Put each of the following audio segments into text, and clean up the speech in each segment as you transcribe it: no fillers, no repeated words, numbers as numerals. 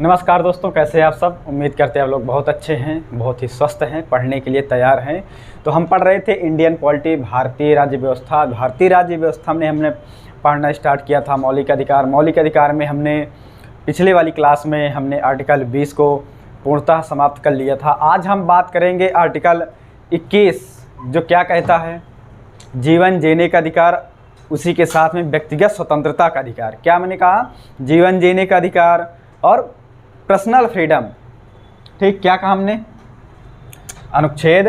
नमस्कार दोस्तों, कैसे हैं आप सब। उम्मीद करते हैं आप लोग बहुत अच्छे हैं, बहुत ही स्वस्थ हैं, पढ़ने के लिए तैयार हैं। तो हम पढ़ रहे थे इंडियन पॉलिटी, भारतीय राज्य व्यवस्था। भारतीय राज्य व्यवस्था में हमने पढ़ना स्टार्ट किया था मौलिक अधिकार। मौलिक अधिकार में हमने पिछले वाली क्लास में हमने आर्टिकल 20 को पूर्णतः समाप्त कर लिया था। आज हम बात करेंगे आर्टिकल 21, जो क्या कहता है, जीवन जीने का अधिकार, उसी के साथ में व्यक्तिगत स्वतंत्रता का अधिकार। क्या मैंने कहा, जीवन जीने का अधिकार और पर्सनल फ्रीडम। ठीक, क्या कहा हमने, अनुच्छेद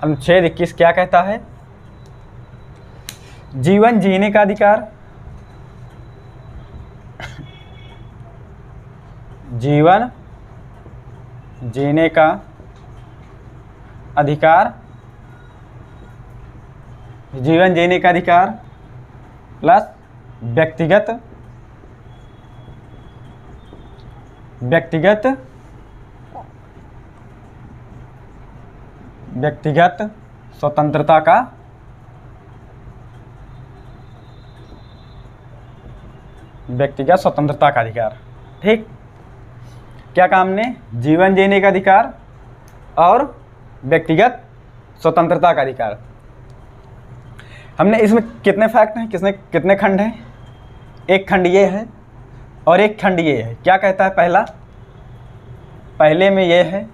अनुच्छेद 21 क्या कहता है, जीवन जीने का अधिकार, जीवन जीने का अधिकार, जीवन जीने का अधिकार प्लस व्यक्तिगत स्वतंत्रता का अधिकार। ठीक, क्या कहा हमने, जीवन जीने का अधिकार और व्यक्तिगत स्वतंत्रता का अधिकार। हमने इसमें कितने फैक्ट हैं, कितने खंड हैं, एक खंड ये है और एक खंड ये है। क्या कहता है, पहले में ये है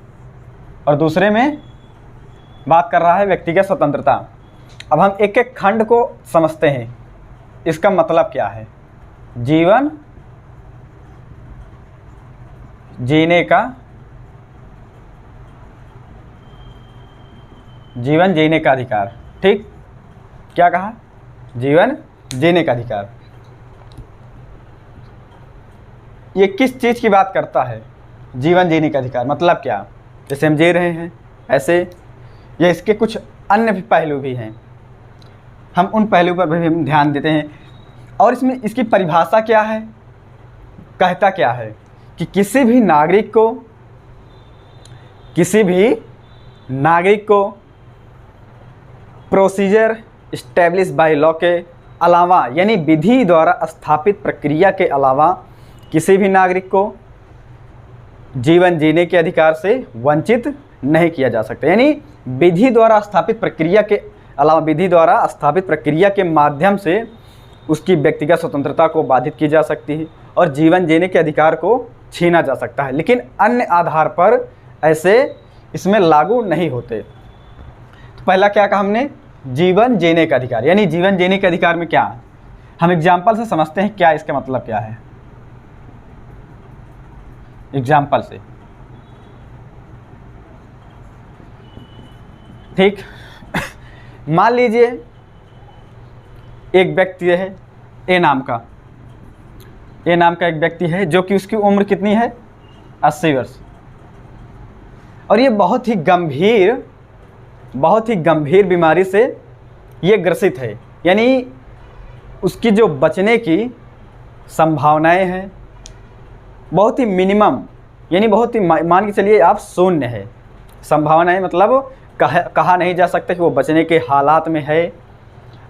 और दूसरे में बात कर रहा है व्यक्तिगत स्वतंत्रता। अब हम एक एक खंड को समझते हैं, इसका मतलब क्या है। जीवन जीने का अधिकार। ठीक, क्या कहा, जीवन जीने का अधिकार। ये किस चीज़ की बात करता है, जीवन जीने का अधिकार मतलब क्या। जैसे हम जी रहे हैं ऐसे ये इसके कुछ अन्य भी पहलू भी हैं, हम उन पहलू पर भी हम ध्यान देते हैं। और इसमें इसकी परिभाषा क्या है, कहता क्या है कि किसी भी नागरिक को प्रोसीजर इस्टेब्लिश बाय लॉ के अलावा, यानी विधि द्वारा स्थापित प्रक्रिया के अलावा किसी भी नागरिक को जीवन जीने के अधिकार से वंचित नहीं किया जा सकता। यानी विधि द्वारा स्थापित प्रक्रिया के अलावा, विधि द्वारा स्थापित प्रक्रिया के माध्यम से उसकी व्यक्तिगत स्वतंत्रता को बाधित की जा सकती है और जीवन जीने के अधिकार को छीना जा सकता है, लेकिन अन्य आधार पर ऐसे इसमें लागू नहीं होते। तो पहला क्या कहा हमने, जीवन जीने का अधिकार। यानी जीवन जीने के अधिकार में क्या, हम एग्जाम्पल से समझते हैं क्या इसका मतलब क्या है। एग्जाम्पल से, ठीक, मान लीजिए एक व्यक्ति है, ए नाम का एक व्यक्ति है जो कि उसकी उम्र कितनी है, 80 वर्ष, और ये बहुत ही गंभीर बीमारी से ये ग्रसित है। यानी उसकी जो बचने की संभावनाएं हैं बहुत ही मिनिमम, यानी बहुत ही मान के चलिए आप शून्य है। संभावनाएं मतलब कहा नहीं जा सकता कि वो बचने के हालात में है,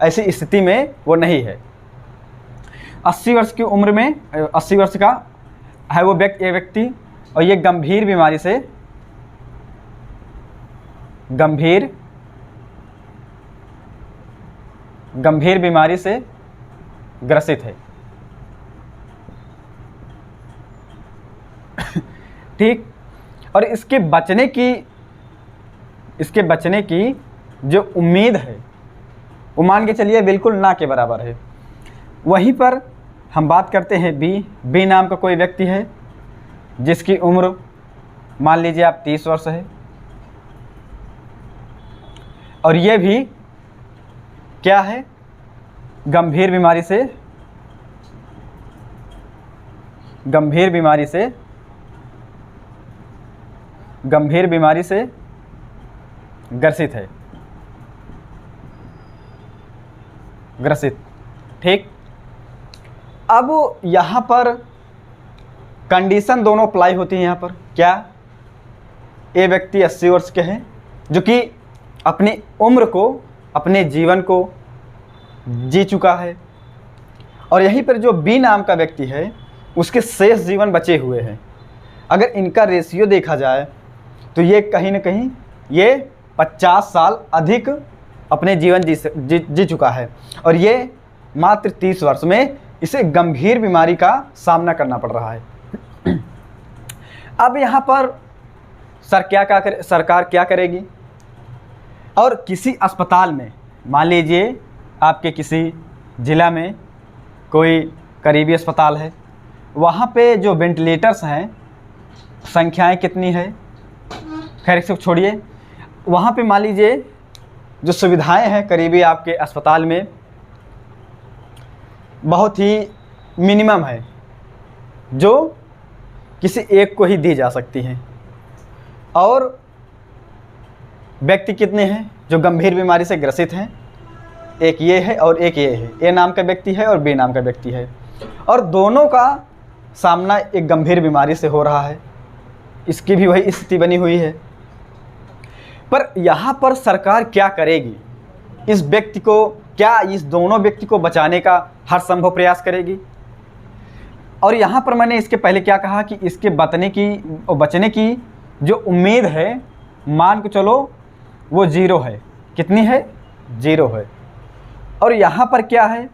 ऐसी स्थिति में वो नहीं है। 80 वर्ष की उम्र में, 80 वर्ष का है वो व्यक्ति, और ये गंभीर बीमारी से ग्रसित है। ठीक, और इसके बचने की जो उम्मीद है वो मान के चलिए बिल्कुल ना के बराबर है। वहीं पर हम बात करते हैं बी नाम का कोई व्यक्ति है जिसकी उम्र मान लीजिए आप 30 वर्ष है, और ये भी क्या है, गंभीर बीमारी से ग्रसित है, ठीक। अब यहाँ पर कंडीशन दोनों अप्लाई होती हैं। यहाँ पर क्या, ये व्यक्ति 80 वर्ष के हैं जो कि अपनी उम्र को, अपने जीवन को जी चुका है, और यहीं पर जो बी नाम का व्यक्ति है उसके शेष जीवन बचे हुए हैं। अगर इनका रेशियो देखा जाए तो ये कहीं ना कहीं ये 50 साल अधिक अपने जीवन जी चुका है और ये मात्र 30 वर्ष में इसे गंभीर बीमारी का सामना करना पड़ रहा है। अब यहाँ पर सरकार क्या करेगी? और किसी अस्पताल में, मान लीजिए आपके किसी ज़िला में कोई करीबी अस्पताल है, वहाँ पे जो वेंटिलेटर्स हैं संख्याएं कितनी है, खैर इसको छोड़िए, वहाँ पे मान लीजिए जो सुविधाएं हैं करीबी आपके अस्पताल में बहुत ही मिनिमम है, जो किसी एक को ही दी जा सकती हैं। और व्यक्ति कितने हैं जो गंभीर बीमारी से ग्रसित हैं? एक ये है और एक ये है। ए नाम का व्यक्ति है और बी नाम का व्यक्ति है, और दोनों का सामना एक गंभीर बीमारी से हो रहा है। इसकी भी वही स्थिति बनी हुई है। पर यहाँ पर सरकार क्या करेगी? इस व्यक्ति को, क्या इस दोनों व्यक्ति को बचाने का हर संभव प्रयास करेगी? और यहाँ पर मैंने इसके पहले क्या कहा कि इसके बचने की जो उम्मीद है, मान के चलो वो 0 है। कितनी है? 0 है। और यहाँ पर क्या है,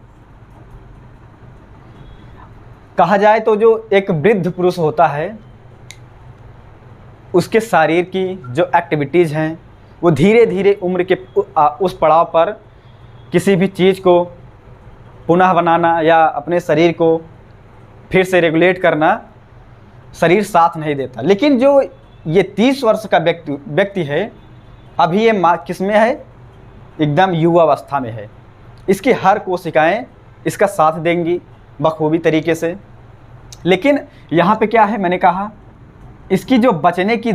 कहा जाए तो जो एक वृद्ध पुरुष होता है उसके शरीर की जो एक्टिविटीज़ हैं वो धीरे धीरे उम्र के उस पड़ाव पर किसी भी चीज़ को पुनः बनाना या अपने शरीर को फिर से रेगुलेट करना शरीर साथ नहीं देता। लेकिन जो ये 30 वर्ष का व्यक्ति है, अभी ये किस में है? एकदम युवा अवस्था में है। इसकी हर कोशिकाएं इसका साथ देंगी बखूबी तरीके से। लेकिन यहाँ पे क्या है, मैंने कहा इसकी जो बचने की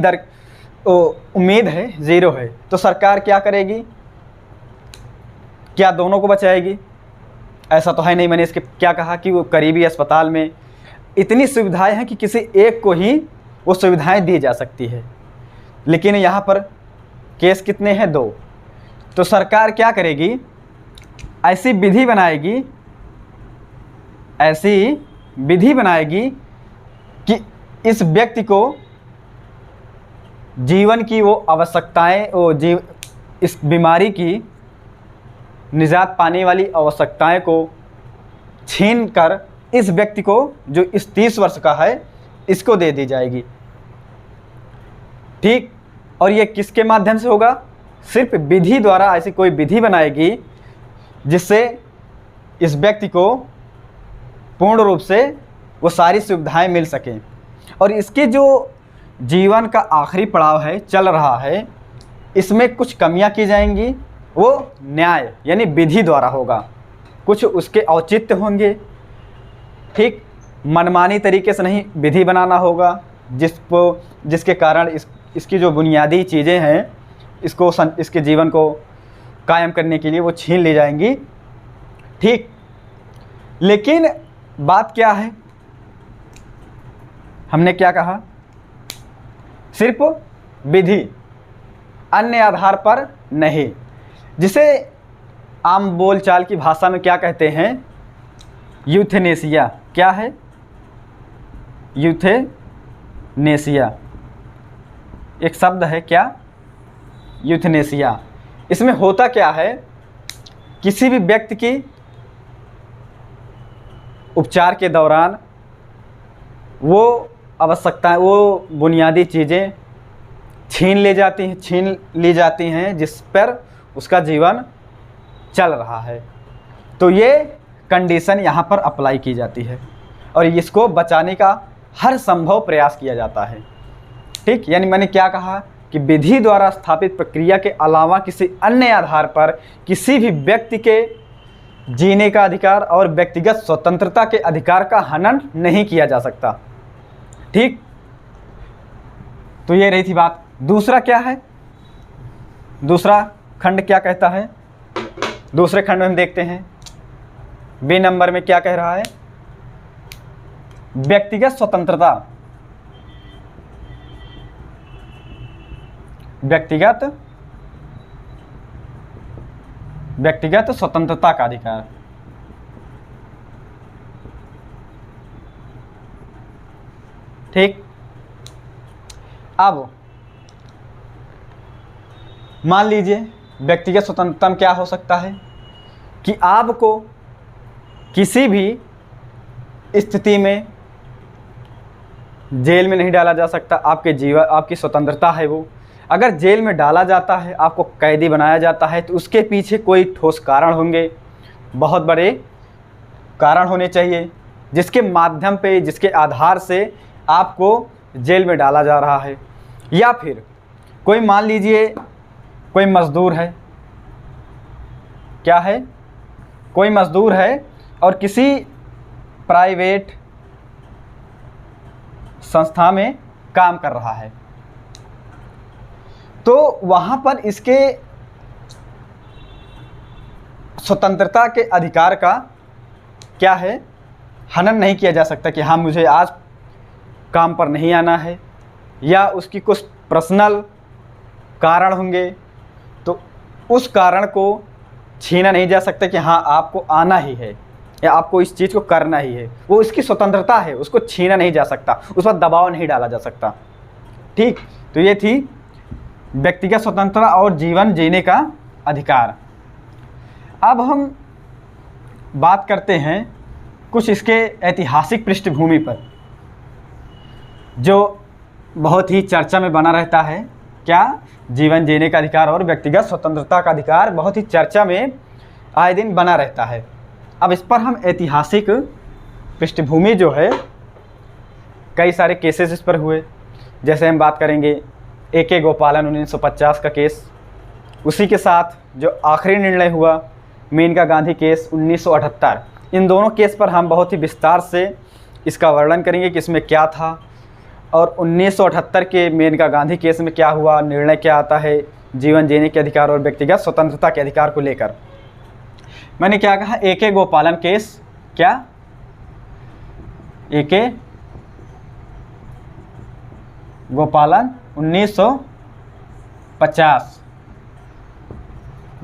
उम्मीद है 0 है। तो सरकार क्या करेगी? क्या दोनों को बचाएगी? ऐसा तो है नहीं। मैंने इसके क्या कहा कि वो करीबी अस्पताल में इतनी सुविधाएं हैं कि किसी एक को ही वो सुविधाएं दी जा सकती है। लेकिन यहाँ पर केस कितने हैं? 2। तो सरकार क्या करेगी? ऐसी विधि बनाएगी कि इस व्यक्ति को जीवन की वो आवश्यकताएं, इस बीमारी की निजात पाने वाली आवश्यकताएं को छीन कर इस व्यक्ति को, जो इस 30 वर्ष का है, इसको दे दी जाएगी। ठीक। और ये किसके माध्यम से होगा? सिर्फ विधि द्वारा ऐसी कोई विधि बनाएगी जिससे इस व्यक्ति को पूर्ण रूप से वो सारी सुविधाएं मिल सकें। और इसके जो जीवन का आखिरी पड़ाव है, चल रहा है, इसमें कुछ कमियां की जाएंगी। वो न्याय यानी विधि द्वारा होगा। कुछ उसके औचित्य होंगे। ठीक। मनमानी तरीके से नहीं विधि बनाना होगा जिसके कारण इसकी जो बुनियादी चीज़ें हैं इसके जीवन को कायम करने के लिए वो छीन ली जाएंगी। ठीक। लेकिन बात क्या है, हमने क्या कहा? सिर्फ विधि, अन्य आधार पर नहीं। जिसे आम बोलचाल की भाषा में क्या कहते हैं? यूथेनेसिया। क्या है? यूथेनेसिया एक शब्द है। क्या? यूथेनेसिया। इसमें होता क्या है, किसी भी व्यक्ति की उपचार के दौरान वो आवश्यकताएं, वो बुनियादी चीज़ें छीन ली जाती हैं जिस पर उसका जीवन चल रहा है। तो ये कंडीशन यहाँ पर अप्लाई की जाती है और इसको बचाने का हर संभव प्रयास किया जाता है। ठीक। यानी मैंने क्या कहा कि विधि द्वारा स्थापित प्रक्रिया के अलावा किसी अन्य आधार पर किसी भी व्यक्ति के जीने का अधिकार और व्यक्तिगत स्वतंत्रता के अधिकार का हनन नहीं किया जा सकता। ठीक। तो ये रही थी बात। दूसरा क्या है? दूसरा खंड क्या कहता है? दूसरे खंड में हम देखते हैं बी नंबर में क्या कह रहा है? व्यक्तिगत स्वतंत्रता, व्यक्तिगत स्वतंत्रता का अधिकार। ठीक। अब मान लीजिए व्यक्तिगत स्वतंत्रता में क्या हो सकता है कि आपको किसी भी स्थिति में जेल में नहीं डाला जा सकता। आपके जीवन, आपकी स्वतंत्रता है वो। अगर जेल में डाला जाता है, आपको कैदी बनाया जाता है, तो उसके पीछे कोई ठोस कारण होंगे, बहुत बड़े कारण होने चाहिए, जिसके माध्यम पे, जिसके आधार से आपको जेल में डाला जा रहा है। या फिर कोई, मान लीजिए कोई मज़दूर है, क्या है, कोई मज़दूर है और किसी प्राइवेट संस्था में काम कर रहा है, तो वहाँ पर इसके स्वतंत्रता के अधिकार का क्या है, हनन नहीं किया जा सकता कि हाँ मुझे आज काम पर नहीं आना है, या उसकी कुछ पर्सनल कारण होंगे तो उस कारण को छीना नहीं जा सकता कि हाँ आपको आना ही है या आपको इस चीज़ को करना ही है। वो इसकी स्वतंत्रता है, उसको छीना नहीं जा सकता, उस पर दबाव नहीं डाला जा सकता। ठीक, तो ये थी व्यक्तिगत स्वतंत्रता और जीवन जीने का अधिकार। अब हम बात करते हैं कुछ इसके ऐतिहासिक पृष्ठभूमि पर, जो बहुत ही चर्चा में बना रहता है। क्या? जीवन जीने का अधिकार और व्यक्तिगत स्वतंत्रता का अधिकार बहुत ही चर्चा में आए दिन बना रहता है। अब इस पर हम ऐतिहासिक पृष्ठभूमि जो है, कई सारे केसेस इस पर हुए। जैसे हम बात करेंगे ए.के. गोपालन 1950 का केस, उसी के साथ जो आखिरी निर्णय हुआ मेनका गांधी केस 1978। इन दोनों केस पर हम बहुत ही विस्तार से इसका वर्णन करेंगे कि इसमें क्या था और 1978 के मेनका गांधी केस में क्या हुआ, निर्णय क्या आता है जीवन जीने के अधिकार और व्यक्तिगत स्वतंत्रता के अधिकार को लेकर। मैंने क्या कहा, ए.के. गोपालन केस, क्या ए.के. गोपालन 1950।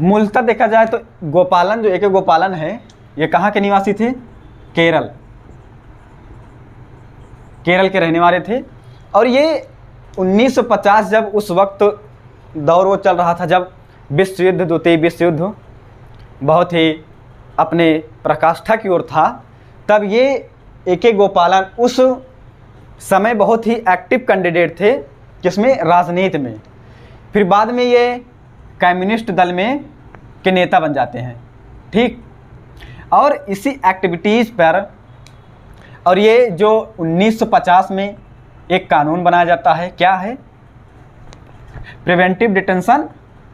मूलतः देखा जाए तो गोपालन, जो ए.के. गोपालन है, ये कहाँ के निवासी थे? केरल के रहने वाले थे। और ये 1950, जब उस वक्त दौर वो चल रहा था जब विश्व युद्ध, द्वितीय विश्व युद्ध बहुत ही अपने प्रकाष्ठा की ओर था, तब ये ए.के. गोपालन उस समय बहुत ही एक्टिव कैंडिडेट थे, किसमें? राजनीति में। फिर बाद में ये कम्युनिस्ट दल में के नेता बन जाते हैं। ठीक, और इसी एक्टिविटीज़ पर, और ये जो 1950 में एक कानून बनाया जाता है, क्या है? प्रिवेंटिव डिटेंशन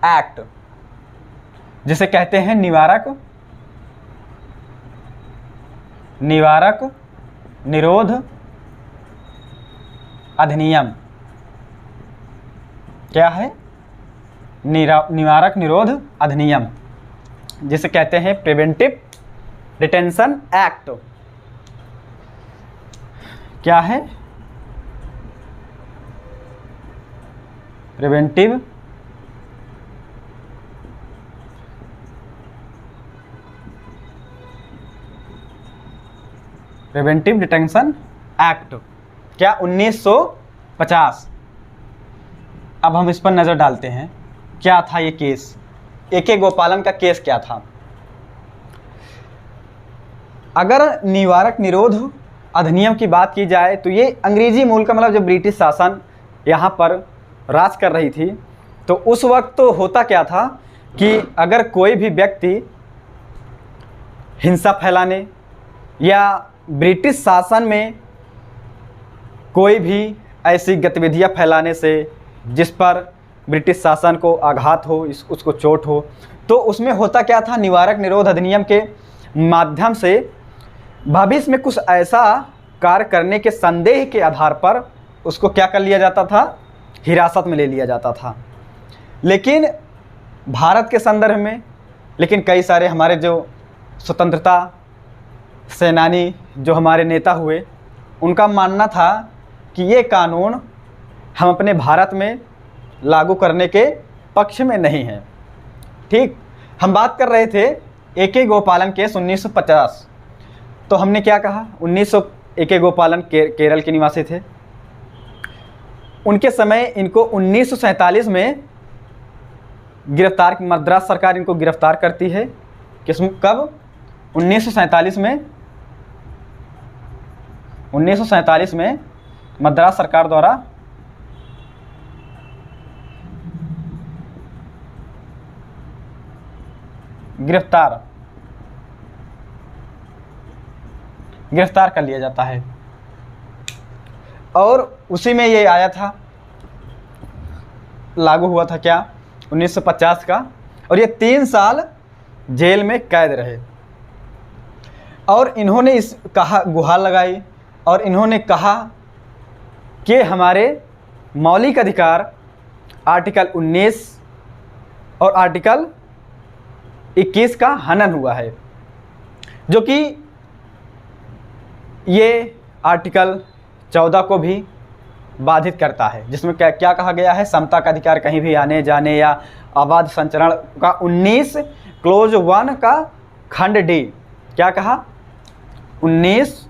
एक्ट, जिसे कहते हैं निवारक निरोध अधिनियम। क्या है? निवारक निरोध अधिनियम, जिसे कहते हैं प्रिवेंटिव डिटेंशन एक्ट। क्या है? प्रिवेंटिव डिटेंशन एक्ट, क्या? 1950। अब हम इस पर नज़र डालते हैं, क्या था ये केस, ए.के. गोपालन का केस क्या था। अगर निवारक निरोध अधिनियम की बात की जाए तो ये अंग्रेजी मूल का, मतलब जब ब्रिटिश शासन यहाँ पर राज कर रही थी, तो उस वक्त तो होता क्या था कि अगर कोई भी व्यक्ति हिंसा फैलाने या ब्रिटिश शासन में कोई भी ऐसी गतिविधियां फैलाने से जिस पर ब्रिटिश शासन को आघात हो, उसको चोट हो, तो उसमें होता क्या था, निवारक निरोध अधिनियम के माध्यम से भविष्य में कुछ ऐसा कार्य करने के संदेह के आधार पर उसको क्या कर लिया जाता था, हिरासत में ले लिया जाता था। लेकिन भारत के संदर्भ में, लेकिन कई सारे हमारे जो स्वतंत्रता सेनानी, जो हमारे नेता हुए, उनका मानना था कि ये कानून हम अपने भारत में लागू करने के पक्ष में नहीं है। ठीक, हम बात कर रहे थे ए.के. गोपालन केस 1950। तो हमने क्या कहा, ए.के. गोपालन केरल के निवासी थे। उनके समय इनको 1947 में गिरफ्तार, मद्रास सरकार इनको गिरफ्तार करती है। कब? 1947 में, 1947 में मद्रास सरकार द्वारा गिरफ्तार कर लिया जाता है। और उसी में ये आया था, लागू हुआ था क्या, 1950 का। और ये 3 साल जेल में कैद रहे। और इन्होंने गुहार लगाई और इन्होंने कहा कि हमारे मौलिक अधिकार आर्टिकल 19 और आर्टिकल 21 का हनन हुआ है, जो कि ये आर्टिकल 14 को भी बाधित करता है, जिसमें क्या कहा गया है, समता का अधिकार कहीं भी आने जाने या अबाध संचरण का 19 क्लोज 1 का खंड डी। क्या कहा? 19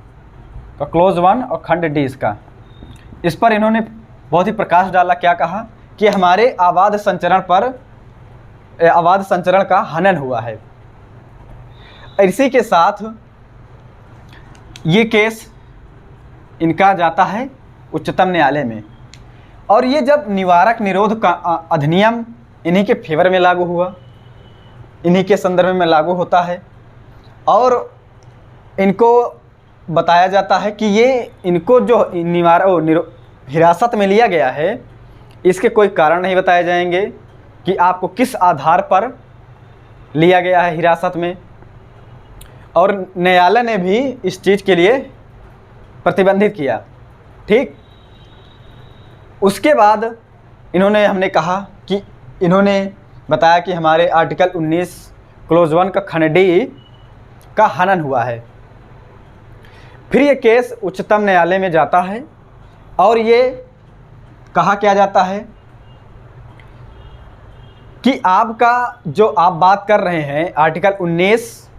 का क्लोज 1 और खंड डी इसका। इस पर इन्होंने बहुत ही प्रकाश डाला। क्या कहा कि हमारे अबाध संचरण का हनन हुआ है। इसी के साथ ये केस इनका जाता है उच्चतम न्यायालय में। और ये जब निवारक निरोध का अधिनियम इन्हीं के फेवर में लागू हुआ, इन्हीं के संदर्भ में लागू होता है। और इनको बताया जाता है कि ये इनको जो हिरासत में लिया गया है, इसके कोई कारण नहीं बताए जाएंगे कि आपको किस आधार पर लिया गया है हिरासत में। और न्यायालय ने भी इस चीज़ के लिए प्रतिबंधित किया। ठीक, उसके बाद हमने कहा कि इन्होंने बताया कि हमारे आर्टिकल 19 क्लोज 1 का खंड डी का हनन हुआ है। फिर ये केस उच्चतम न्यायालय में जाता है और ये कहा क्या जाता है कि आपका जो आप बात कर रहे हैं आर्टिकल 19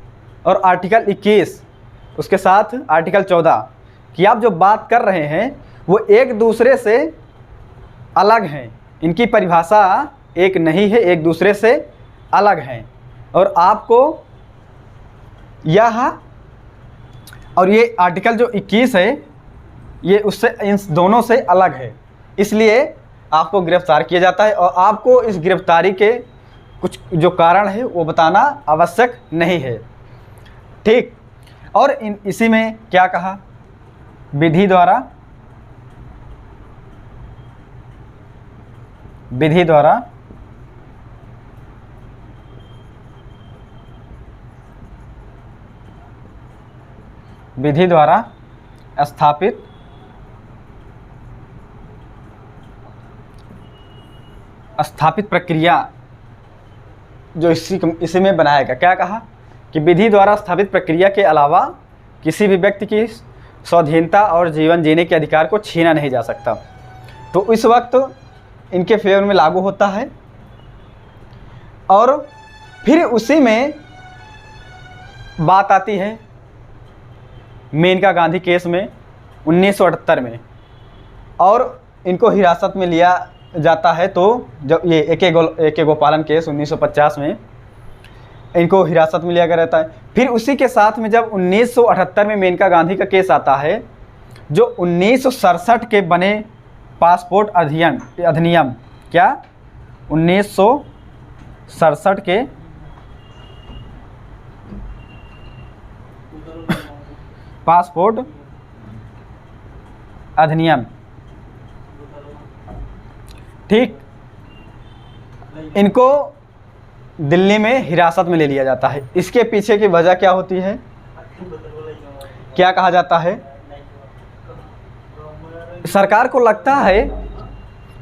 और आर्टिकल 21, उसके साथ आर्टिकल 14 कि आप जो बात कर रहे हैं वो एक दूसरे से अलग हैं, इनकी परिभाषा एक नहीं है, एक दूसरे से अलग हैं। और आपको यह और ये आर्टिकल जो 21 है ये उससे, इन दोनों से अलग है, इसलिए आपको गिरफ्तार किया जाता है। और आपको इस गिरफ्तारी के कुछ जो कारण है वो बताना आवश्यक नहीं है। ठीक, और इसी में क्या कहा, विधि द्वारा स्थापित प्रक्रिया जो इसी में बनाया गया। क्या कहा कि विधि द्वारा स्थापित प्रक्रिया के अलावा किसी भी व्यक्ति की स्वाधीनता और जीवन जीने के अधिकार को छीना नहीं जा सकता। तो इस वक्त इनके फेवर में लागू होता है। और फिर उसी में बात आती है मेनका गांधी केस में 1978 में, और इनको हिरासत में लिया जाता है। तो जब ये ए.के. गोपालन केस 1950 में इनको हिरासत में लिया गया रहता है। फिर उसी के साथ में जब 1978 में मेनका गांधी का केस आता है, जो 1967 के बने पासपोर्ट अधिनियम, क्या 1967 के पासपोर्ट अधिनियम, ठीक, इनको दिल्ली में हिरासत में ले लिया जाता है। इसके पीछे की वजह क्या होती है, क्या कहा जाता है, सरकार को लगता है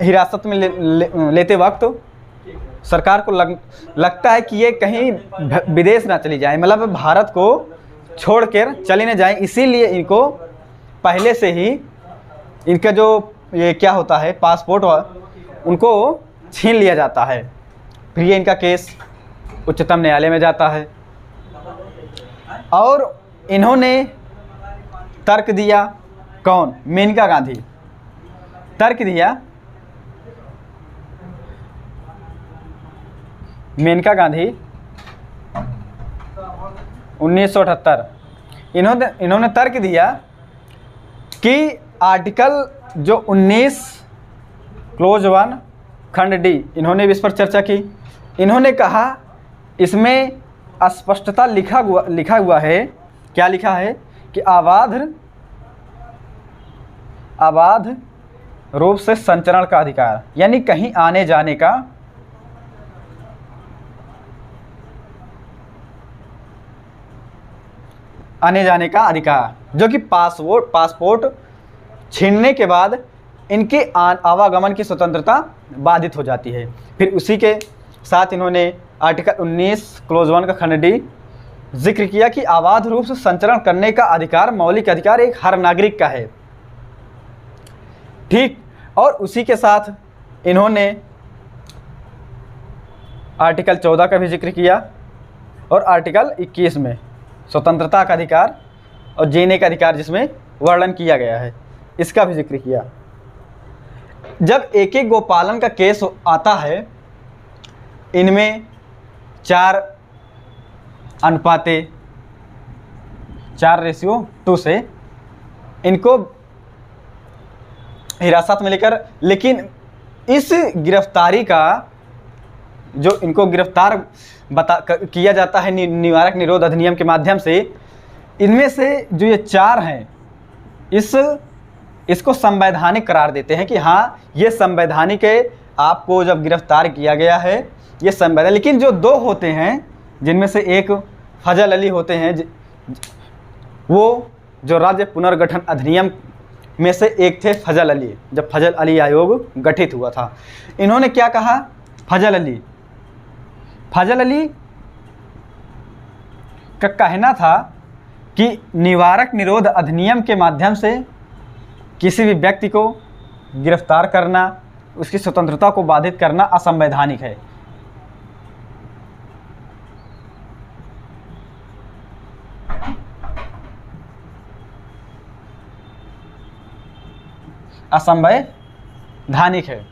हिरासत में लेते वक्त सरकार को लगता है कि ये कहीं विदेश ना चली जाए, मतलब भारत को छोड़कर चली ना जाए, इसीलिए इनको पहले से ही इनका जो ये क्या होता है पासपोर्ट उनको छीन लिया जाता है। फिर ये इनका केस उच्चतम न्यायालय में जाता है और इन्होंने तर्क दिया, कौन, मेनका गांधी तर्क दिया मेनका गांधी 1978। इन्होंने तर्क दिया कि आर्टिकल जो 19 क्लोज 1 खंड डी, इन्होंने भी इस पर चर्चा की। इन्होंने कहा इसमें स्पष्टता लिखा हुआ है, क्या लिखा है कि अबाध रूप से संचरण का अधिकार, यानी कहीं आने जाने का अधिकार, जो कि पासपोर्ट छीनने के बाद इनके आवागमन की स्वतंत्रता बाधित हो जाती है। फिर उसी के साथ इन्होंने आर्टिकल 19 क्लोज 1 का खंड डी जिक्र किया कि अबाध रूप से संचरण करने का अधिकार मौलिक अधिकार एक हर नागरिक का है। ठीक, और उसी के साथ इन्होंने आर्टिकल 14 का भी जिक्र किया और आर्टिकल 21 में स्वतंत्रता का अधिकार और जीने का अधिकार जिसमें वर्णन किया गया है, इसका भी जिक्र किया। जब एक एक गोपालन का केस आता है, इनमें 4:4 से इनको हिरासत में लेकर, लेकिन इस गिरफ्तारी का जो इनको गिरफ्तार किया जाता है निवारक निरोध अधिनियम के माध्यम से, इनमें से जो ये 4 हैं इसको संवैधानिक करार देते हैं कि हाँ ये संवैधानिक है, आपको जब गिरफ्तार किया गया है ये संवैधानिक। लेकिन जो 2 होते हैं, जिनमें से एक फजल अली होते हैं, वो जो राज्य पुनर्गठन अधिनियम में से एक थे फजल अली, जब फजल अली आयोग गठित हुआ था। इन्होंने क्या कहा, फजल अली का कहना था कि निवारक निरोध अधिनियम के माध्यम से किसी भी व्यक्ति को गिरफ्तार करना, उसकी स्वतंत्रता को बाधित करना असंवैधानिक है। असंवैधानिक है।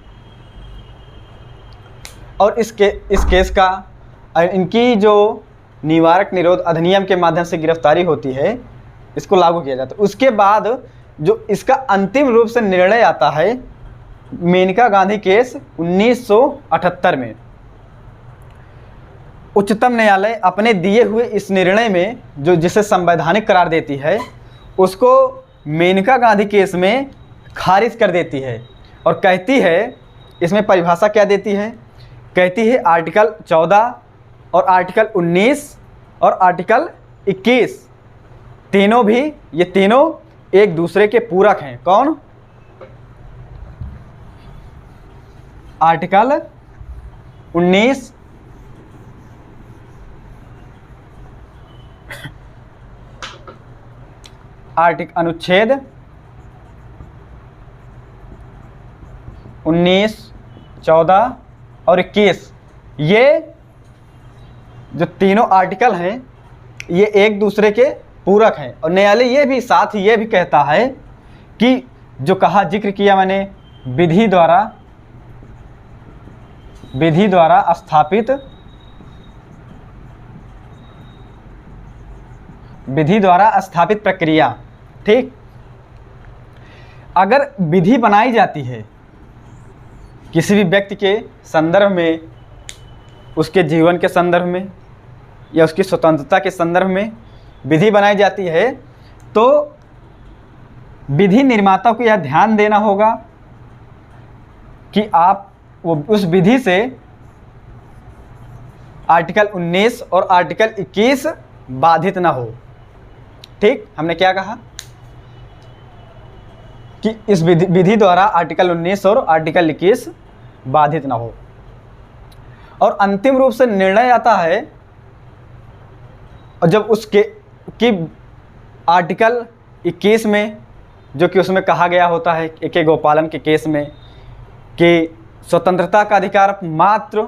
और इस केस का इनकी जो निवारक निरोध अधिनियम के माध्यम से गिरफ्तारी होती है, इसको लागू किया जाता है। उसके बाद जो इसका अंतिम रूप से निर्णय आता है मेनका गांधी केस 1978 में। उच्चतम न्यायालय अपने दिए हुए इस निर्णय में जो जिसे संवैधानिक करार देती है, उसको मेनका गांधी केस में खारिज कर देती है और कहती है, इसमें परिभाषा क्या देती है, कहती है आर्टिकल 14 और आर्टिकल 19 और आर्टिकल 21 तीनों भी, ये तीनों एक दूसरे के पूरक हैं। कौन? आर्टिकल 19 अनुच्छेद 19, 14 और 21, ये जो तीनों आर्टिकल हैं ये एक दूसरे के पूरक हैं। और न्यायालय ये भी साथ ही ये भी कहता है कि जो कहा जिक्र किया मैंने विधि द्वारा स्थापित प्रक्रिया, ठीक, अगर विधि बनाई जाती है किसी भी व्यक्ति के संदर्भ में, उसके जीवन के संदर्भ में या उसकी स्वतंत्रता के संदर्भ में विधि बनाई जाती है, तो विधि निर्माता को यह ध्यान देना होगा कि आप वो उस विधि से आर्टिकल 19 और आर्टिकल 21 बाधित ना हो। ठीक, हमने क्या कहा कि इस विधि द्वारा आर्टिकल 19 और आर्टिकल 21 बाधित ना हो। और अंतिम रूप से निर्णय आता है, और जब उसके कि आर्टिकल 21 में जो कि उसमें कहा गया होता है ए.के. गोपालन के केस में कि स्वतंत्रता का अधिकार मात्र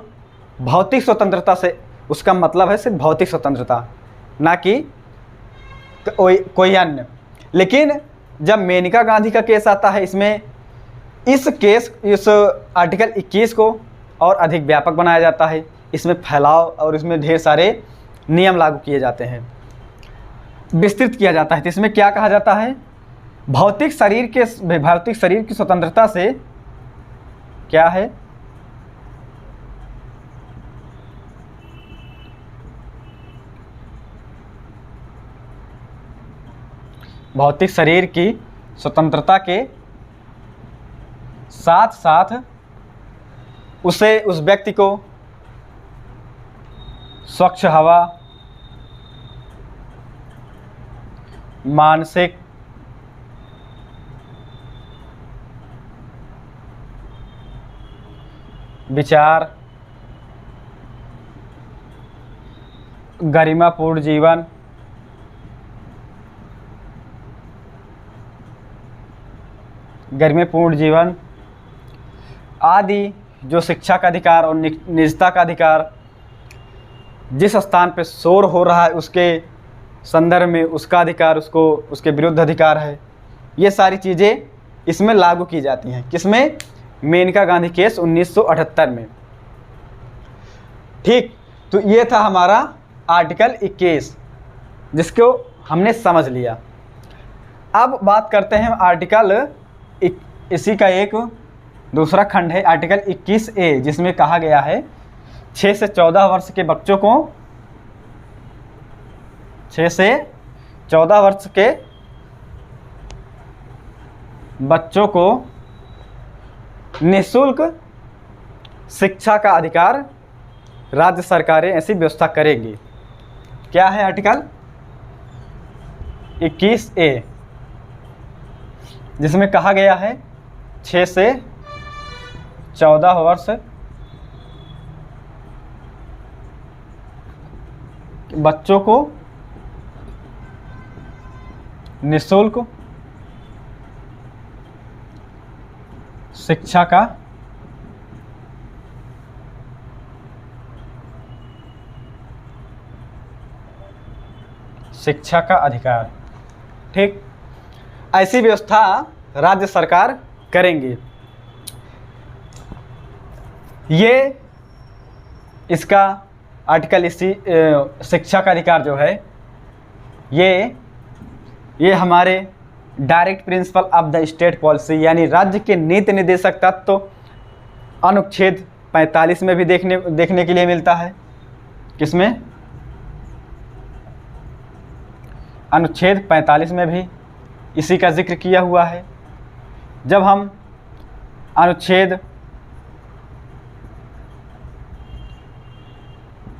भौतिक स्वतंत्रता से, उसका मतलब है सिर्फ भौतिक स्वतंत्रता, ना कि कोई अन्य। लेकिन जब मेनका गांधी का केस आता है, इसमें इस आर्टिकल 21 को और अधिक व्यापक बनाया जाता है इसमें फैलाव और इसमें ढेर सारे नियम लागू किए जाते हैं, विस्तृत किया जाता है। तो इसमें क्या कहा जाता है, भौतिक शरीर की स्वतंत्रता से क्या है, भौतिक शरीर की स्वतंत्रता के साथ साथ उस व्यक्ति को स्वच्छ हवा, मानसिक विचार, गरिमापूर्ण जीवन, आदि जो शिक्षा का अधिकार और निजता का अधिकार, जिस स्थान पे शोर हो रहा है उसके संदर्भ में उसका अधिकार, उसको उसके विरुद्ध अधिकार है, ये सारी चीज़ें इसमें लागू की जाती हैं। किसमें, मेनका गांधी केस 1978 में। ठीक, तो ये था हमारा आर्टिकल 21 जिसको हमने समझ लिया। अब बात करते हैं आर्टिकल, इसी का एक दूसरा खंड है आर्टिकल 21A, जिसमें कहा गया है 6 से 14 वर्ष के बच्चों को, 6 से 14 वर्ष के बच्चों को निःशुल्क शिक्षा का अधिकार राज्य सरकारें ऐसी व्यवस्था करेंगी। क्या है आर्टिकल 21A, जिसमें कहा गया है 6 से 14 वर्ष बच्चों को निःशुल्क शिक्षा का अधिकार। ठीक, ऐसी व्यवस्था राज्य सरकार करेंगे। ये इसका आर्टिकल, इसी शिक्षा का अधिकार जो है ये हमारे direct principle of the state policy यानी राज्य के नीति निर्देशक तत्व अनुच्छेद 45 में भी देखने के लिए मिलता है। किसमें, अनुच्छेद 45 में भी इसी का जिक्र किया हुआ है। जब हम अनुच्छेद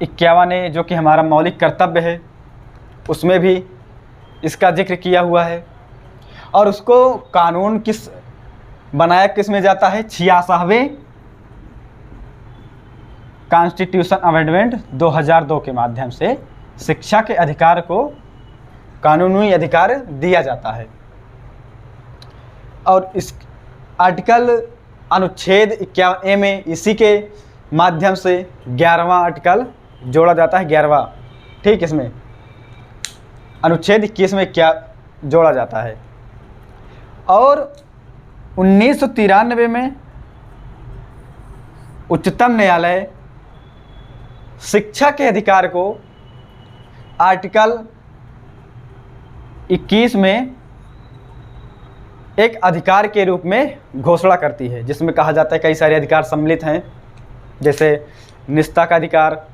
51 जो कि हमारा मौलिक कर्तव्य है, उसमें भी इसका जिक्र किया हुआ है। और उसको कानून बनाया किस में जाता है, 66वें कॉन्स्टिट्यूशन अमेंडमेंट 2002 के माध्यम से शिक्षा के अधिकार को कानूनी अधिकार दिया जाता है। और इस आर्टिकल अनुच्छेद 51A में इसी के माध्यम से 11वां आर्टिकल जोड़ा जाता है, 11वां। ठीक, इसमें अनुच्छेद 21 में क्या जोड़ा जाता है। और 1993 में उच्चतम न्यायालय शिक्षा के अधिकार को आर्टिकल 21 में एक अधिकार के रूप में घोषणा करती है, जिसमें कहा जाता है कई सारे अधिकार सम्मिलित हैं, जैसे निजता का अधिकार,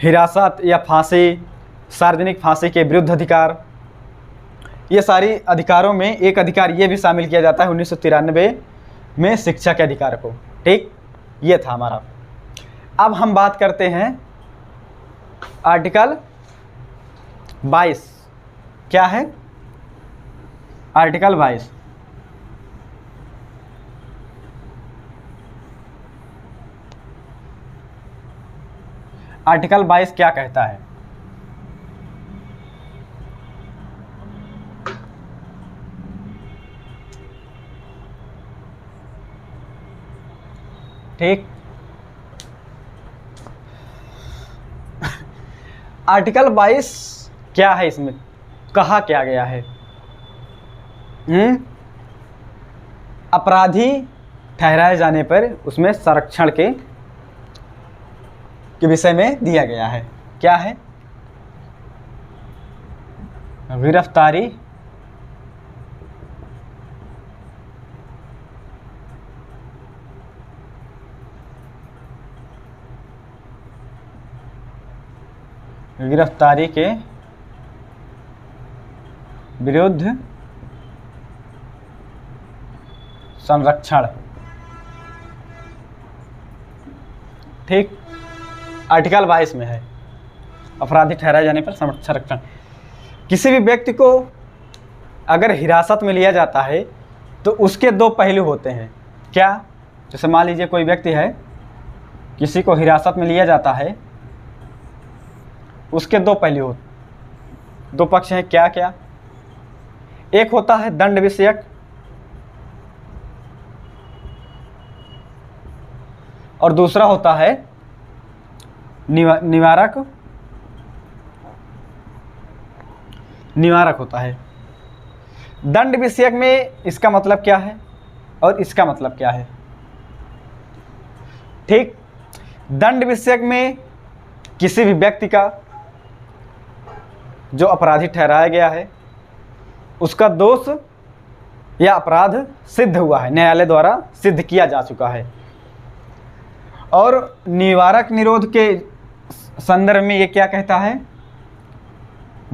हिरासत या फांसी, सार्वजनिक फांसी के विरुद्ध अधिकार। ये सारी अधिकारों में एक अधिकार ये भी शामिल किया जाता है 1993 में शिक्षा के अधिकार को। ठीक, ये था हमारा। अब हम बात करते हैं आर्टिकल 22। क्या है आर्टिकल 22? आर्टिकल 22 क्या कहता है? ठीक, आर्टिकल 22 क्या है, इसमें कहा क्या गया है? अपराधी ठहराए जाने पर उसमें संरक्षण के के विषय में दिया गया है। क्या है? गिरफ्तारी के विरुद्ध संरक्षण। ठीक, आर्टिकल 22 में है, अपराधी ठहराए जाने पर संरक्षण। किसी भी व्यक्ति को अगर हिरासत में लिया जाता है तो उसके दो पहलू होते हैं। क्या? जैसे मान लीजिए कोई व्यक्ति है, किसी को हिरासत में लिया जाता है, उसके दो पहलू होते, दो पक्ष हैं। क्या क्या? एक होता है दंड विषयक और दूसरा होता है निवारक होता है। दंड विषयक में इसका मतलब क्या है और इसका मतलब क्या है? ठीक, दंड विषयक में किसी भी व्यक्ति का जो अपराधी ठहराया गया है उसका दोष या अपराध सिद्ध हुआ है, न्यायालय द्वारा सिद्ध किया जा चुका है। और निवारक निरोध के संदर्भ में ये क्या कहता है?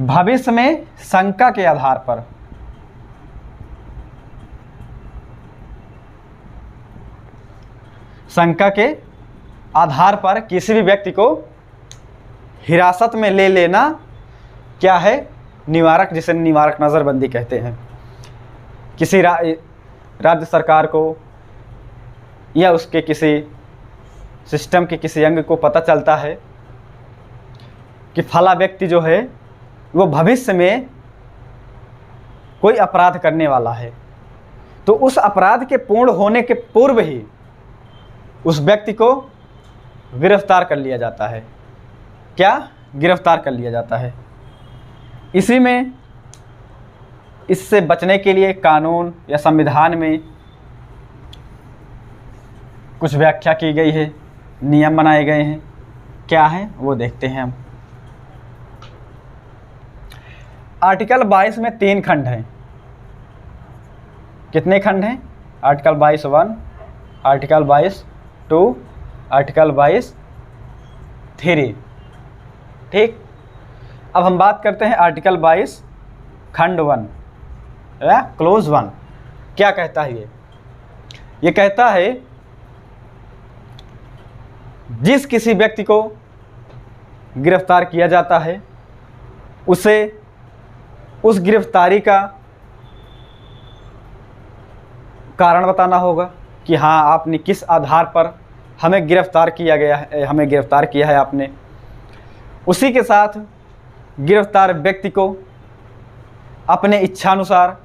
भविष्य में शंका के आधार पर किसी भी व्यक्ति को हिरासत में ले लेना क्या है? निवारक, जिसे निवारक नज़रबंदी कहते हैं। किसी राज्य सरकार को या उसके किसी सिस्टम के किसी अंग को पता चलता है कि फला व्यक्ति जो है वो भविष्य में कोई अपराध करने वाला है, तो उस अपराध के पूर्ण होने के पूर्व ही उस व्यक्ति को गिरफ्तार कर लिया जाता है। क्या? गिरफ्तार कर लिया जाता है। इसी में इससे बचने के लिए कानून या संविधान में कुछ व्याख्या की गई है, नियम बनाए गए हैं। क्या है वो देखते हैं हम। आर्टिकल 22 में 3 खंड हैं। कितने खंड हैं? Article 22(1), article 22(2), article 22(3). ठीक, अब हम बात करते हैं आर्टिकल 22 खंड 1 या क्लोज 1। क्या कहता है ये कहता है जिस किसी व्यक्ति को गिरफ्तार किया जाता है उसे उस गिरफ्तारी का कारण बताना होगा कि हाँ, आपने किस आधार पर हमें गिरफ्तार किया है आपने। उसी के साथ गिरफ्तार व्यक्ति को अपने इच्छानुसार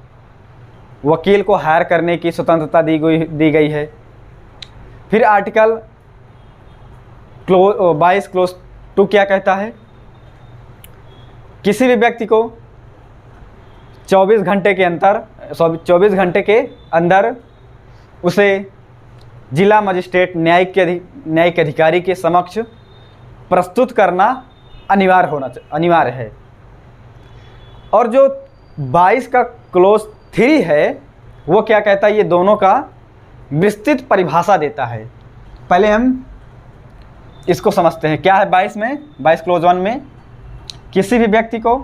वकील को हायर करने की स्वतंत्रता दी गई है। फिर आर्टिकल 22 क्लोज 2 क्या कहता है? किसी भी व्यक्ति को 24 घंटे के अंदर उसे जिला मजिस्ट्रेट न्यायिक अधिकारी के समक्ष प्रस्तुत करना अनिवार्य है। और जो 22 का क्लोज 3 है वो क्या कहता है? ये दोनों का विस्तृत परिभाषा देता है। पहले हम इसको समझते हैं। क्या है 22 क्लोज 1 में? किसी भी व्यक्ति को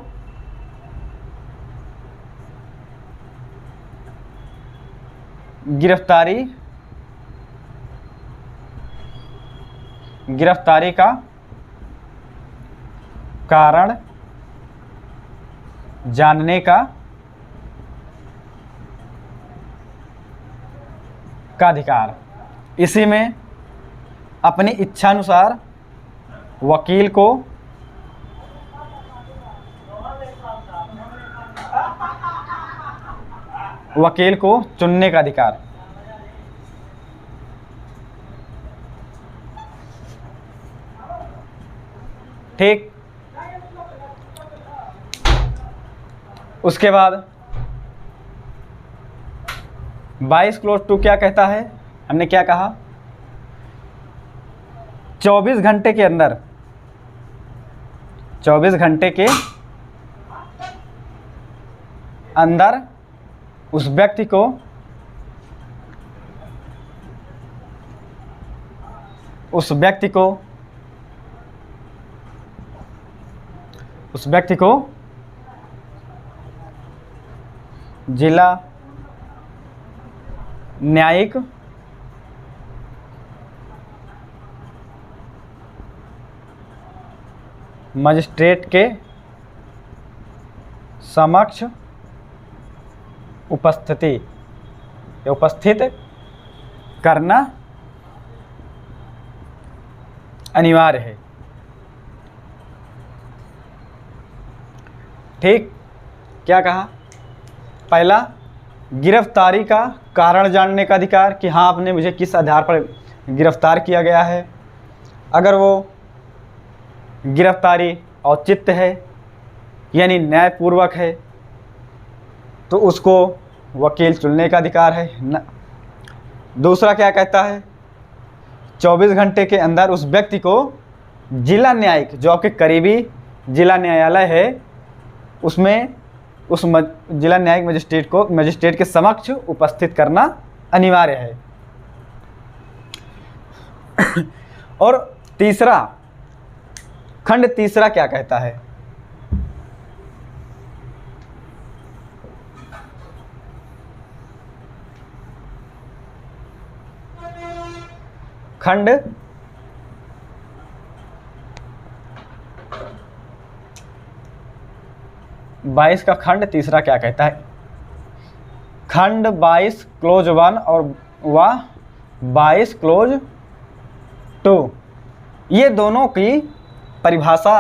गिरफ्तारी का कारण जानने का अधिकार। इसी में अपनी इच्छानुसार वकील को चुनने का अधिकार। ठीक, उसके बाद 22 क्लोज 2 क्या कहता है? हमने क्या कहा? 24 घंटे के अंदर 24 घंटे के अंदर उस व्यक्ति को जिला न्यायिक मजिस्ट्रेट के समक्ष उपस्थित करना अनिवार्य है। ठीक, क्या कहा? पहला, गिरफ्तारी का कारण जानने का अधिकार, कि हाँ आपने मुझे किस आधार पर गिरफ्तार किया गया है। अगर वो गिरफ्तारी औचित्य है यानी न्यायपूर्वक है तो उसको वकील चुनने का अधिकार है न। दूसरा क्या कहता है? 24 घंटे के अंदर उस व्यक्ति को जिला न्यायिक, जो आपके करीबी जिला न्यायालय है, उसमें उस जिला न्यायिक मजिस्ट्रेट के समक्ष उपस्थित करना अनिवार्य है। और तीसरा, खंड तीसरा क्या कहता है? खंड 22 का खंड तीसरा क्या कहता है? खंड 22 क्लोज 1 और वह 22 क्लोज 2, ये दोनों की परिभाषा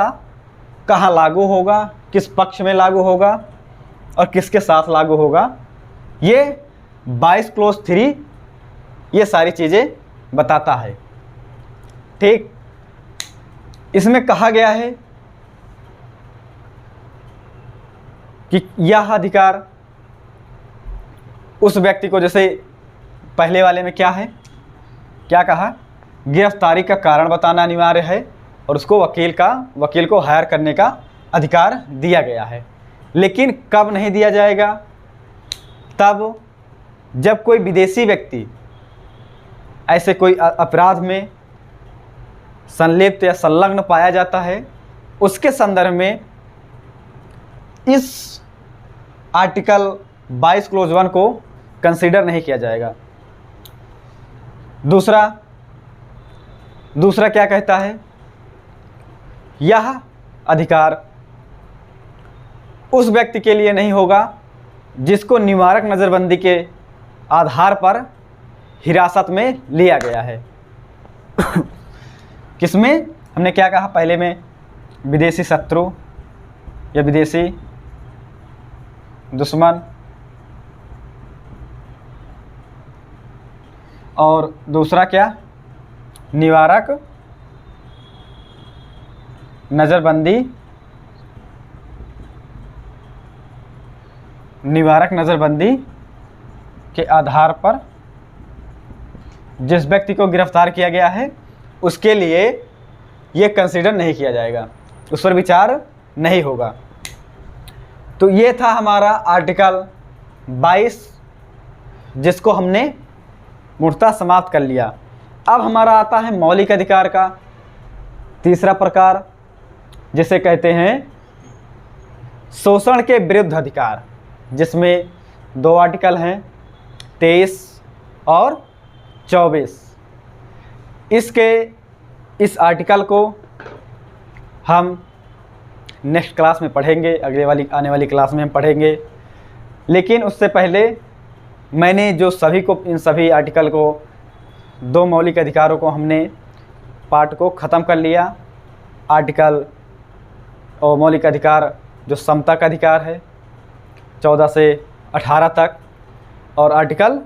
कहाँ लागू होगा, किस पक्ष में लागू होगा और किसके साथ लागू होगा, ये 22 क्लोज 3 ये सारी चीज़ें बताता है। ठीक, इसमें कहा गया है कि यह अधिकार उस व्यक्ति को, जैसे पहले वाले में क्या है, क्या कहा? गिरफ्तारी का कारण बताना अनिवार्य है और उसको वकील को हायर करने का अधिकार दिया गया है। लेकिन कब नहीं दिया जाएगा? तब जब कोई विदेशी व्यक्ति ऐसे कोई अपराध में संलिप्त या संलग्न पाया जाता है, उसके संदर्भ में इस आर्टिकल 22 क्लोज 1 को कंसीडर नहीं किया जाएगा। दूसरा क्या कहता है? यह अधिकार उस व्यक्ति के लिए नहीं होगा जिसको निवारक नज़रबंदी के आधार पर हिरासत में लिया गया है। किसमें? हमने क्या कहा पहले में? विदेशी शत्रु या विदेशी दुश्मन, और दूसरा क्या? निवारक नज़रबंदी के आधार पर जिस व्यक्ति को गिरफ्तार किया गया है उसके लिए ये कंसीडर नहीं किया जाएगा, उस पर विचार नहीं होगा। तो ये था हमारा आर्टिकल 22, जिसको हमने मूर्खता समाप्त कर लिया। अब हमारा आता है मौलिक अधिकार का तीसरा प्रकार, जिसे कहते हैं शोषण के विरुद्ध अधिकार, जिसमें 2 आर्टिकल हैं, 23 और 24। इस आर्टिकल को हम नेक्स्ट क्लास में पढ़ेंगे, आने वाली क्लास में हम पढ़ेंगे। लेकिन उससे पहले मैंने जो इन सभी आर्टिकल को, 2 मौलिक अधिकारों को हमने पार्ट को ख़त्म कर लिया। आर्टिकल और मौलिक अधिकार जो समता का अधिकार है 14 से 18 तक, और आर्टिकल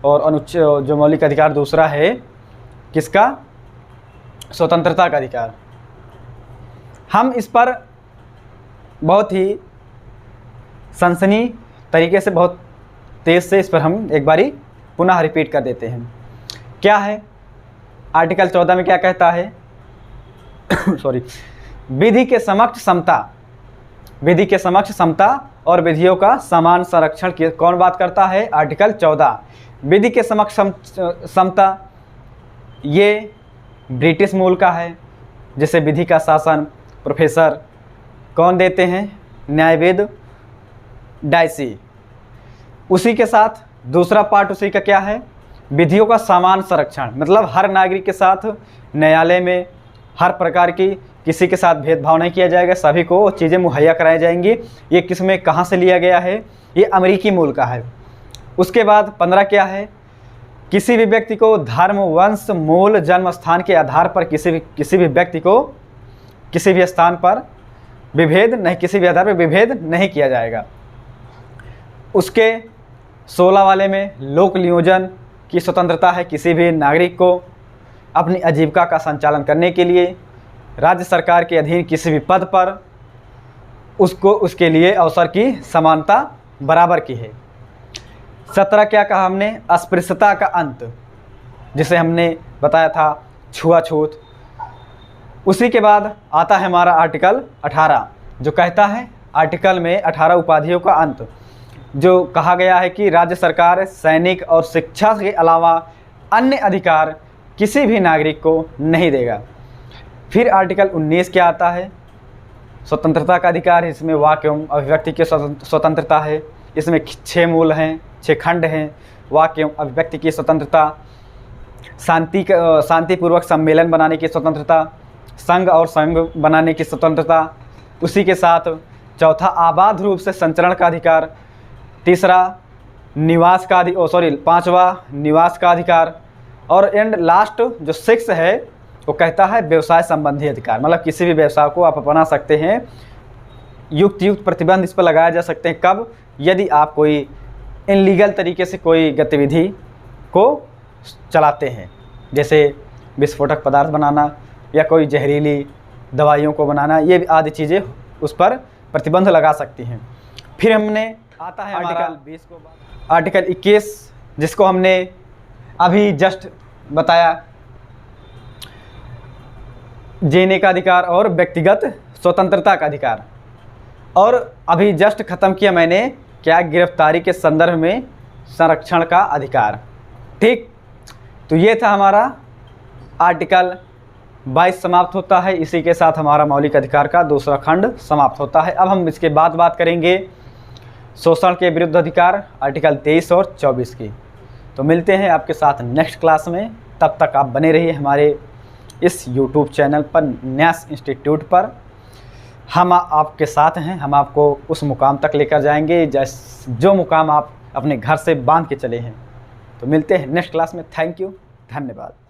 और अनुच्छेद जो मौलिक अधिकार दूसरा है किसका? स्वतंत्रता का अधिकार। हम इस पर बहुत ही सनसनी तरीके से, बहुत तेज़ से इस पर हम एक बारी पुनः रिपीट कर देते हैं। क्या है? आर्टिकल 14 में क्या कहता है? सॉरी, विधि के समक्ष समता, विधि के समक्ष समता और विधियों का समान संरक्षण की कौन बात करता है? आर्टिकल 14। विधि के समक्ष समता ये ब्रिटिश मूल का है, जिसे विधि का शासन प्रोफेसर कौन देते हैं? न्यायविद डाइसी। उसी के साथ दूसरा पार्ट उसी का क्या है? विधियों का समान संरक्षण, मतलब हर नागरिक के साथ न्यायालय में हर प्रकार की किसी के साथ भेदभाव नहीं किया जाएगा, सभी को चीज़ें मुहैया कराई जाएंगी। ये किस में कहाँ से लिया गया है? ये अमेरिकी मूल का है। उसके बाद 15 क्या है? किसी भी व्यक्ति को धर्म, वंश, मूल, जन्म स्थान के आधार पर किसी भी व्यक्ति को किसी भी स्थान पर विभेद नहीं, किसी भी आधार पर विभेद नहीं किया जाएगा। उसके 16 वाले में लोक नियोजन की स्वतंत्रता है, किसी भी नागरिक को अपनी आजीविका का संचालन करने के लिए राज्य सरकार के अधीन किसी भी पद पर उसको उसके लिए अवसर की समानता बराबर की है। 17 क्या कहा हमने? अस्पृश्यता का अंत, जिसे हमने बताया था छुआछूत। उसी के बाद आता है हमारा आर्टिकल 18, जो कहता है आर्टिकल में 18 उपाधियों का अंत, जो कहा गया है कि राज्य सरकार सैनिक और शिक्षा के अलावा अन्य अधिकार किसी भी नागरिक को नहीं देगा। फिर आर्टिकल 19 क्या आता है? स्वतंत्रता का अधिकार है, इसमें वाक एवं अभिव्यक्ति की स्वतंत्रता है। इसमें 6 मूल हैं, 6 खंड हैं। वाक एवं अभिव्यक्ति की स्वतंत्रता, शांतिपूर्वक सम्मेलन बनाने की स्वतंत्रता, संघ और संघ बनाने की स्वतंत्रता। उसी के साथ चौथा आबाद रूप से संचरण का अधिकार। तीसरा पांचवा निवास का अधिकार। और एंड लास्ट जो 6 है वो कहता है व्यवसाय संबंधी अधिकार, मतलब किसी भी व्यवसाय को आप अपना सकते हैं, युक्त प्रतिबंध इस पर लगाया जा सकते हैं। कब? यदि आप कोई इनलीगल तरीके से कोई गतिविधि को चलाते हैं, जैसे विस्फोटक पदार्थ बनाना या कोई जहरीली दवाइयों को बनाना, ये आदि चीज़ें उस पर प्रतिबंध लगा सकती हैं। फिर हमने आता है आर्टिकल 20 को, आर्टिकल 21 जिसको हमने अभी जस्ट बताया, जीने का अधिकार और व्यक्तिगत स्वतंत्रता का अधिकार। और अभी जस्ट ख़त्म किया मैंने क्या? गिरफ्तारी के संदर्भ में संरक्षण का अधिकार। ठीक, तो ये था हमारा आर्टिकल 22 समाप्त होता है। इसी के साथ हमारा मौलिक अधिकार का दूसरा खंड समाप्त होता है। अब हम इसके बाद बात करेंगे शोषण के विरुद्ध अधिकार, आर्टिकल 23 और 24 की। तो मिलते हैं आपके साथ नेक्स्ट क्लास में। तब तक आप बने रहिए हमारे इस YouTube चैनल पर, न्यास इंस्टीट्यूट पर। हम आपके साथ हैं, हम आपको उस मुकाम तक लेकर जाएंगे जो मुकाम आप अपने घर से बांध के चले हैं। तो मिलते हैं नेक्स्ट क्लास में। थैंक यू, धन्यवाद।